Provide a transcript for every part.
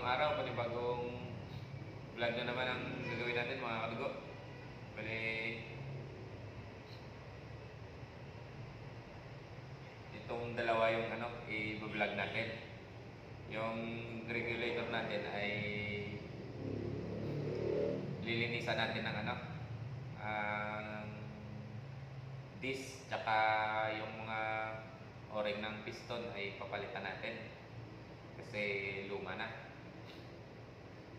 panibagong araw, panibagong vlog na naman ang gagawin natin mga kadugo. Bali, itong dalawa yung i-vlog natin. Yung regulator natin ay lilinisan natin ng ang disc, tsaka yung mga o-ring ng piston ay papalitan natin kasi luma na.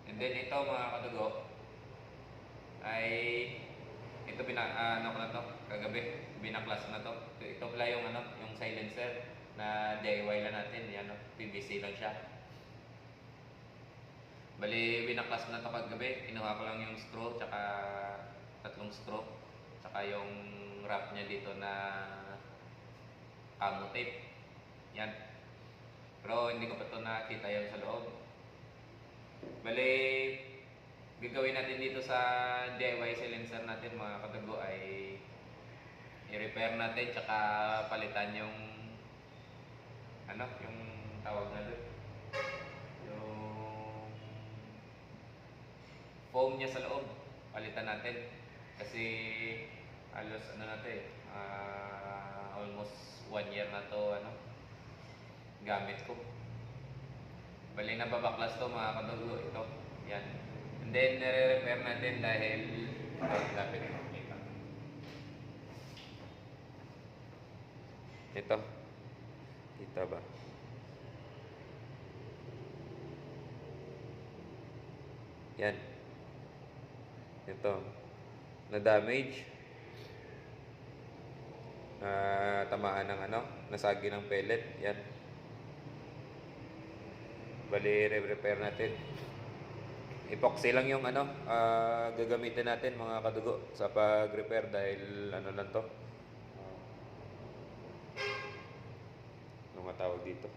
And then ito mga kadugo ay ito ko na to kagabi, binaklas na to. Ito pala yung yung silencer na DIY lang natin, yan PVC lang siya. Bali binaklas na to kagabi, kinuha ko lang yung screw tsaka tatlong screw tsaka yung wrap niya dito na camo tape. Yan. Pero hindi ko pa ito nakita yung sa loob. Bali, gagawin natin dito sa DIY silencer natin mga kadugo ay i-repair natin tsaka palitan yung yung tawag na doon, yung foam niya sa loob, palitan natin kasi halos na to almost 1 year na to gamit ko. Bali nababaklas to mga kadugo, ito yan. And then nire-repair natin dahil lapit ito, kita ba? Yan, ito na damage, tamaan ng nasagi ng pellet. Yan, bali re-repair natin. Epoxy lang yung gagamitin natin mga kadugo sa pag-repair dahil lang to, ano nga tawag dito,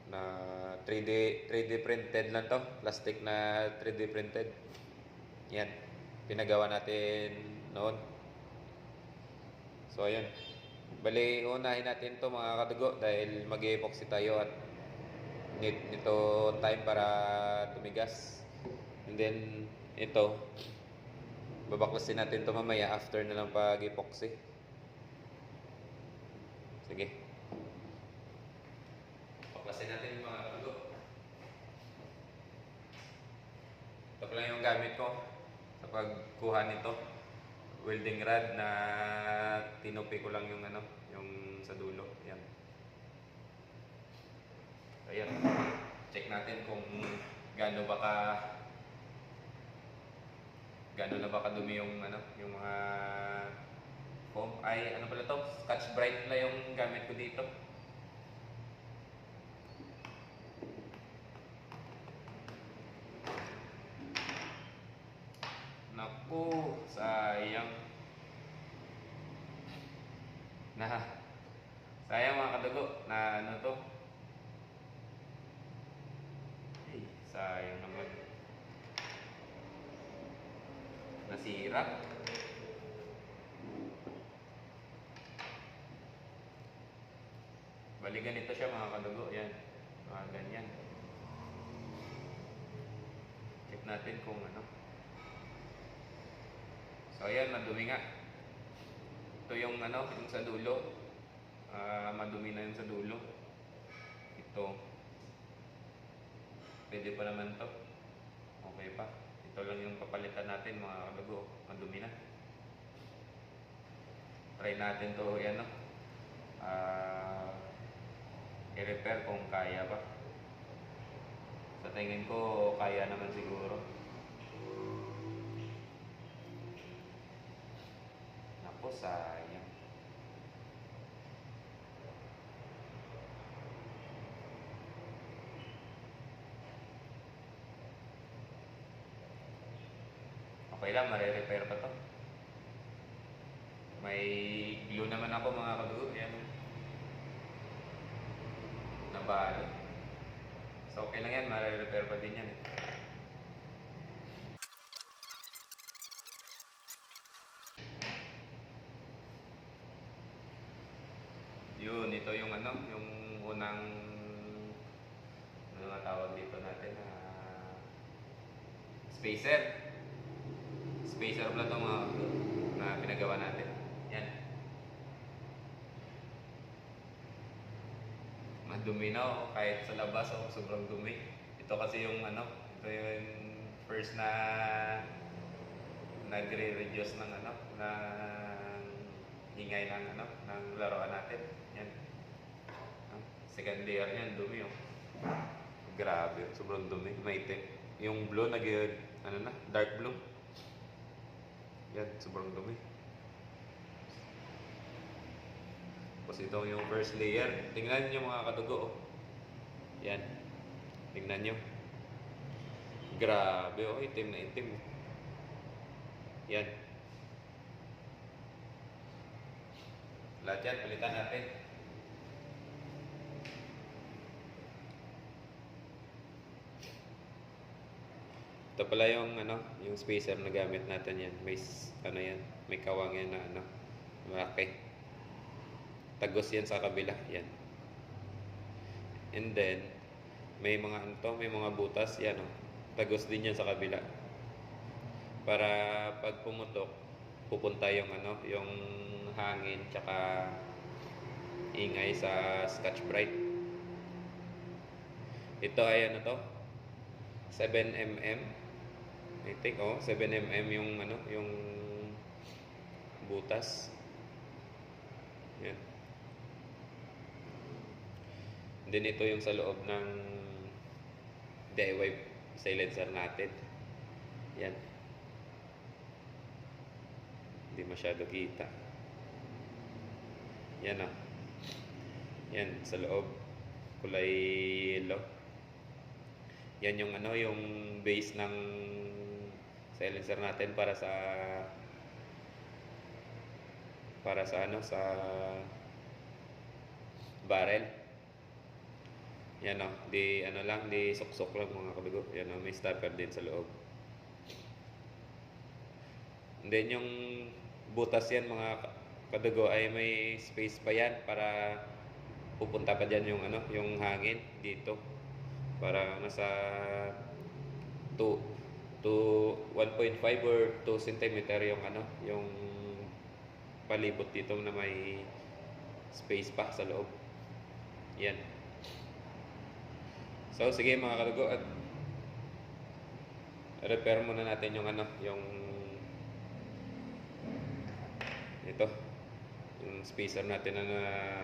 na 3D printed lang to, plastic na 3D printed. Yan, pinagawa natin noon. So ayan, bali unahin natin to mga kadugo dahil mag-epoxy tayo at need nito time para tumigas. And then ito, babaklasin natin to mamaya after na lang pag-epoxy. Sige, baklasin natin yung mga kadugo. Ito pala yung gamit ko sa pagkuha nito, welding rod na tinupi ko lang yung yung sa dulo. Yan. Ayan, check natin kung gaano na ba kadumi yung yung mga foam. Ay pala to, Scotch-Brite na yung gamit ko dito. Naku, sayang. Sayang mga kadugo na to. Ay, sayang naman. Nasira. Bali ganito siya mga kadugo, yan. Mga ganyan. Check natin kung So ayan, madumi nga. Ito yung yung sa dulo. Madumi na yung sa dulo. Ito. Pwede pa naman to. Okay pa. Ito lang yung papalitan natin mga kadugo. Madumi na. Try natin to i-repair kung kaya pa. Sa tingin ko kaya naman siguro. Naku, sayang. Okay lang, mare-repair pa to. May glue naman ako mga kadugo. Yan. Nabalo. So okay lang yan, mare-repair pa din yan. spacer. Spacer pala ito mga kabdo na pinagawa natin. Yan. Madumi na oh, kahit sa labas oh, sobrang dumi. Ito kasi yung ano, ito yung first na nagre-reduce ng ano, ng ingay ng ano, ng laruan natin. Yan. Second layer niyan, dumi oh. Grabe, sobrang dumi, maitim. Yung blue ano na, dark blue. Yan, sobrang dumi. Tapos ito yung first layer. Tingnan nyo mga kadugo oh. Yan. Tingnan nyo. Grabe oh, itim na itim. Yan. Lahat yan, palitan natin. Ito pala yung ano, yung spacer na gamit natin yan. May ano yan, may kawang yan na ano, malaki. Tagos yan sa kabila, yan. And then may mga ano to, may mga butas yan oh. Tagos din yan sa kabila. Para pag pumutok, pupunta yung ano, yung hangin tsaka ingay sa Scotch-Brite. Ito ay ano to? 7mm. I think 7mm yung ano, yung butas. Yan. Then ito yung sa loob ng DIY silencer natin. Yan. Hindi masyado kita. Yan Yan sa loob. Kulay yellow. Yan yung ano, yung base ng silencer natin para sa ano, sa barrel. Yan di ano lang, di suksok lang mga kabigo. Yan may stopper din sa loob. And then yung butas yan mga kadugo ay may space pa yan para pupunta pa dyan yung ano, yung hangin dito. Para nasa 1.5 or 2 cm yung ano, yung palibot dito na may space pa sa loob. Yan. So sige mga kadugo, at repair muna natin yung ano, yung ito, yung spacer natin na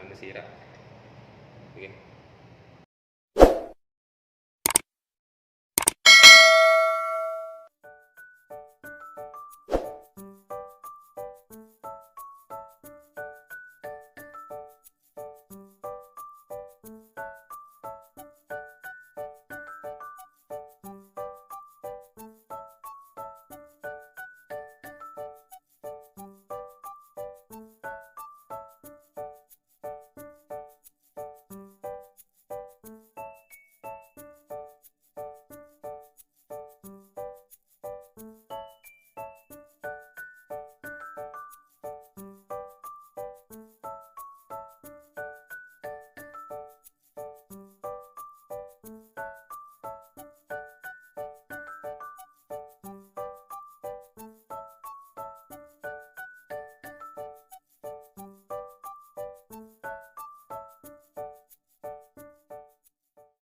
nasira. Sige.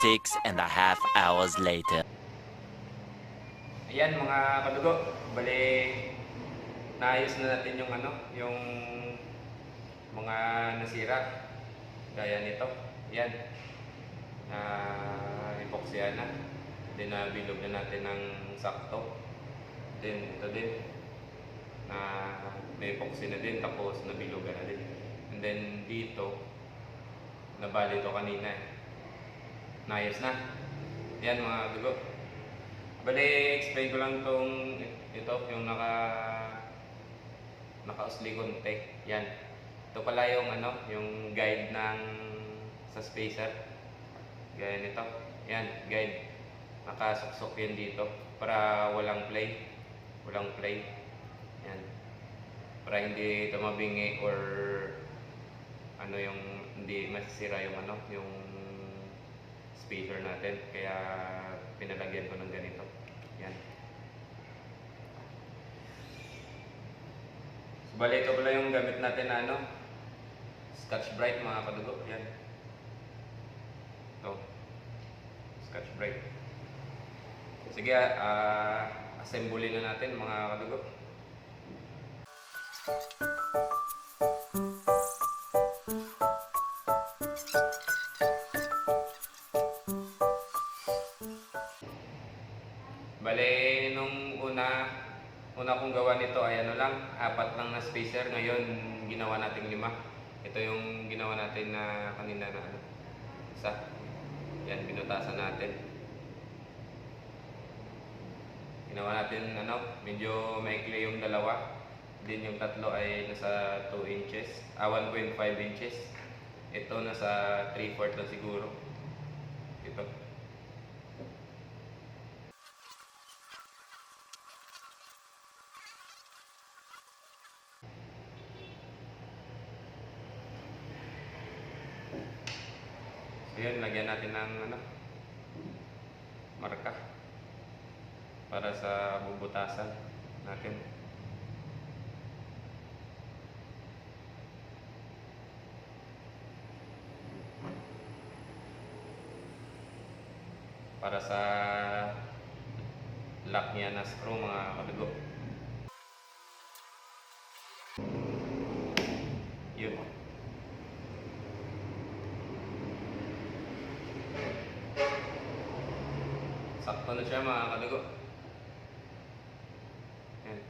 Six and a half hours later. Ayan mga kadugo, bali naayos na natin yung ano, yung mga nasira gaya nito. Yan. Epoxyan na. Then bilog na natin ng sakto. Then ito din. May epoxy na din, tapos nabilog na din. And then dito nabali ito kanina naayos na. Yan mga dugo. Bali, explain ko lang tong ito, yung naka-usli konti. Yan. Ito pala yung ano, yung guide ng sa spacer. Gaya nito. Yan, guide. Nakasuksok yan dito para walang play. Walang play. Yan. Para hindi ito mabingi or ano yung hindi masisira yung ano, yung spacer natin, kaya pinalagyan ko ng ganito. Yan. Bale, ito pala yung gamit natin na ano, Scotch Brite mga kadugo. Yan. Ito. Scotch Brite. Sige, assembly na natin mga kadugo. Bale, nung una kong gawa nito ay ano lang, 4 lang na spacer. Ngayon, ginawa natin 5. Ito yung ginawa natin na kanina na ano, isa. Yan, binutasan natin. Ginawa natin ano, medyo maikli yung dalawa. Din yung tatlo ay nasa 2 inches, 1.5 inches. Ito nasa 3/4 lang siguro. Ito. So yun, lagyan natin ng ano, marka para sa bubutasan natin. Para sa lock niya na screw mga kadugo. Yun. Sakto na siya mga kadugo. Yan.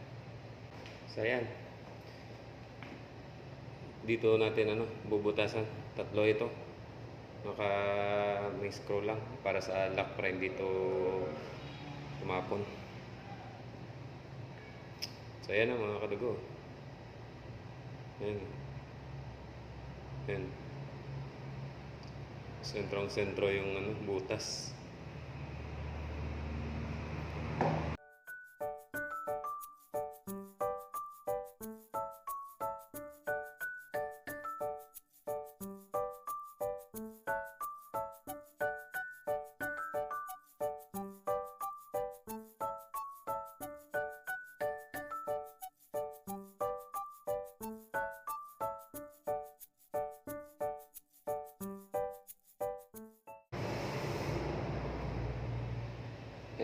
So yan. Dito natin ano, bubutasan. Tatlo ito. May screw lang para sa lock para hindi dito tumapon. So yan na mga kadugo. Yan. Yan. Sentrong-sentro yung ano, butas.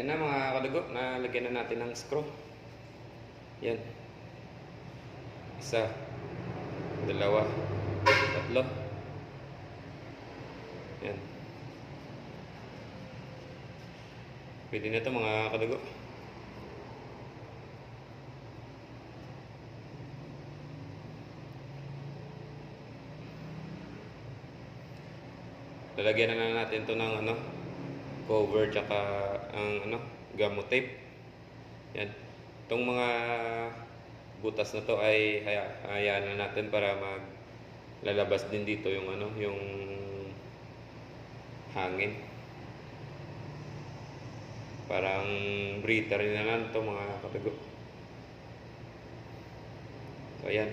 Yan na mga kadugo, nalagyan na natin ng screw. Yan. Isa, dalawa, tatlo. Yan. Pwede na ito mga kadugo. Lalagyan na natin ito ng ano, cover tsaka ang ano, gamo tape. Yan. Itong mga butas na to ay hayaan na natin para maglalabas din dito yung ano, yung hangin. Parang breather na lang to mga katugo. So ayan.